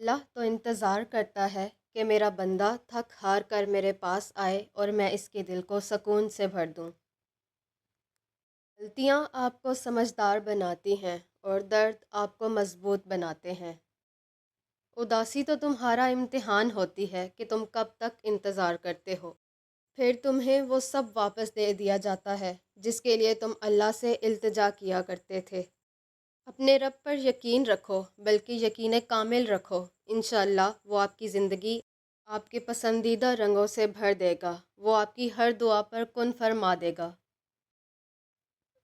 اللہ تو انتظار کرتا ہے کہ میرا بندہ تھک ہار کر میرے پاس آئے اور میں اس کے دل کو سکون سے بھر دوں۔ غلطیاں آپ کو سمجھدار بناتی ہیں اور درد آپ کو مضبوط بناتے ہیں۔ اداسی تو تمہارا امتحان ہوتی ہے کہ تم کب تک انتظار کرتے ہو، پھر تمہیں وہ سب واپس دے دیا جاتا ہے جس کے لیے تم اللہ سے التجا کیا کرتے تھے۔ اپنے رب پر یقین رکھو، بلکہ یقین کامل رکھو۔ انشاءاللہ وہ آپ کی زندگی آپ کے پسندیدہ رنگوں سے بھر دے گا، وہ آپ کی ہر دعا پر کن فرما دے گا۔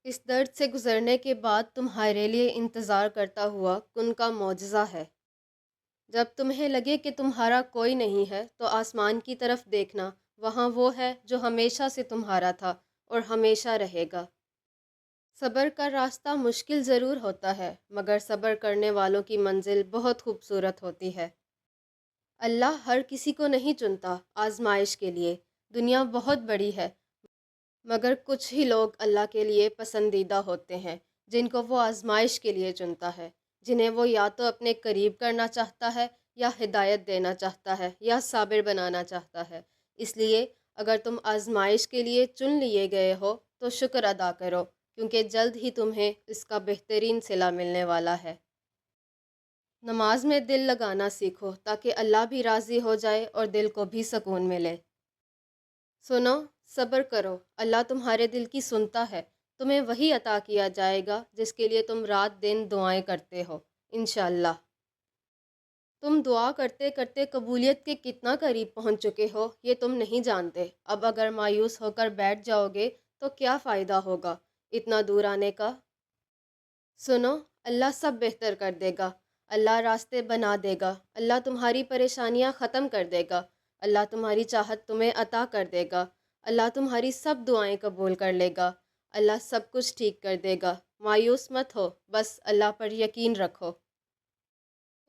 اس درد سے گزرنے کے بعد تمہارے لیے انتظار کرتا ہوا کن کا معجزہ ہے۔ جب تمہیں لگے کہ تمہارا کوئی نہیں ہے تو آسمان کی طرف دیکھنا، وہاں وہ ہے جو ہمیشہ سے تمہارا تھا اور ہمیشہ رہے گا۔ صبر کا راستہ مشکل ضرور ہوتا ہے، مگر صبر کرنے والوں کی منزل بہت خوبصورت ہوتی ہے۔ اللہ ہر کسی کو نہیں چنتا آزمائش کے لیے۔ دنیا بہت بڑی ہے، مگر کچھ ہی لوگ اللہ کے لیے پسندیدہ ہوتے ہیں جن کو وہ آزمائش کے لیے چنتا ہے، جنہیں وہ یا تو اپنے قریب کرنا چاہتا ہے، یا ہدایت دینا چاہتا ہے، یا صابر بنانا چاہتا ہے۔ اس لیے اگر تم آزمائش کے لیے چن لیے گئے ہو تو شکر ادا کرو، کیونکہ جلد ہی تمہیں اس کا بہترین صلہ ملنے والا ہے۔ نماز میں دل لگانا سیکھو تاکہ اللہ بھی راضی ہو جائے اور دل کو بھی سکون ملے۔ سنو، صبر کرو، اللہ تمہارے دل کی سنتا ہے۔ تمہیں وہی عطا کیا جائے گا جس کے لیے تم رات دن دعائیں کرتے ہو، انشاءاللہ۔ تم دعا کرتے کرتے قبولیت کے کتنا قریب پہنچ چکے ہو یہ تم نہیں جانتے۔ اب اگر مایوس ہو کر بیٹھ جاؤ گے تو کیا فائدہ ہوگا اتنا دور آنے کا؟ سنو، اللہ سب بہتر کر دے گا، اللہ راستے بنا دے گا، اللہ تمہاری پریشانیاں ختم کر دے گا، اللہ تمہاری چاہت تمہیں عطا کر دے گا، اللہ تمہاری سب دعائیں قبول کر لے گا، اللہ سب کچھ ٹھیک کر دے گا۔ مایوس مت ہو، بس اللہ پر یقین رکھو۔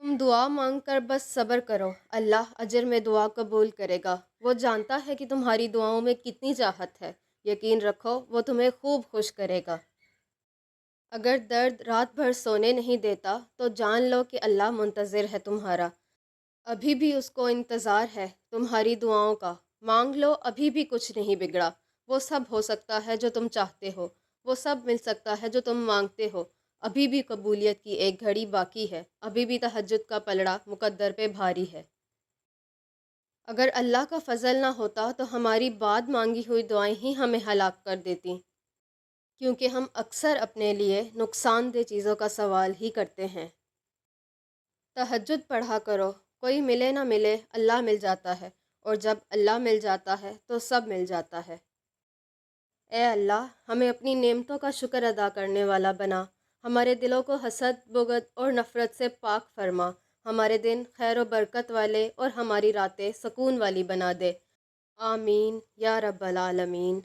تم دعا مانگ کر بس صبر کرو، اللہ اجر میں دعا قبول کرے گا۔ وہ جانتا ہے کہ تمہاری دعاؤں میں کتنی چاہت ہے، یقین رکھو وہ تمہیں خوب خوش کرے گا۔ اگر درد رات بھر سونے نہیں دیتا تو جان لو کہ اللہ منتظر ہے تمہارا، ابھی بھی اس کو انتظار ہے تمہاری دعاؤں کا۔ مانگ لو، ابھی بھی کچھ نہیں بگڑا۔ وہ سب ہو سکتا ہے جو تم چاہتے ہو، وہ سب مل سکتا ہے جو تم مانگتے ہو۔ ابھی بھی قبولیت کی ایک گھڑی باقی ہے، ابھی بھی تہجد کا پلڑا مقدر پہ بھاری ہے۔ اگر اللہ کا فضل نہ ہوتا تو ہماری بعد مانگی ہوئی دعائیں ہی ہمیں ہلاک کر دیتی، کیونکہ ہم اکثر اپنے لیے نقصان دہ چیزوں کا سوال ہی کرتے ہیں۔ تہجد پڑھا کرو، کوئی ملے نہ ملے اللہ مل جاتا ہے، اور جب اللہ مل جاتا ہے تو سب مل جاتا ہے۔ اے اللہ، ہمیں اپنی نعمتوں کا شکر ادا کرنے والا بنا، ہمارے دلوں کو حسد، بغض اور نفرت سے پاک فرما، ہمارے دن خیر و برکت والے اور ہماری راتیں سکون والی بنا دے۔ آمین یا رب العالمین۔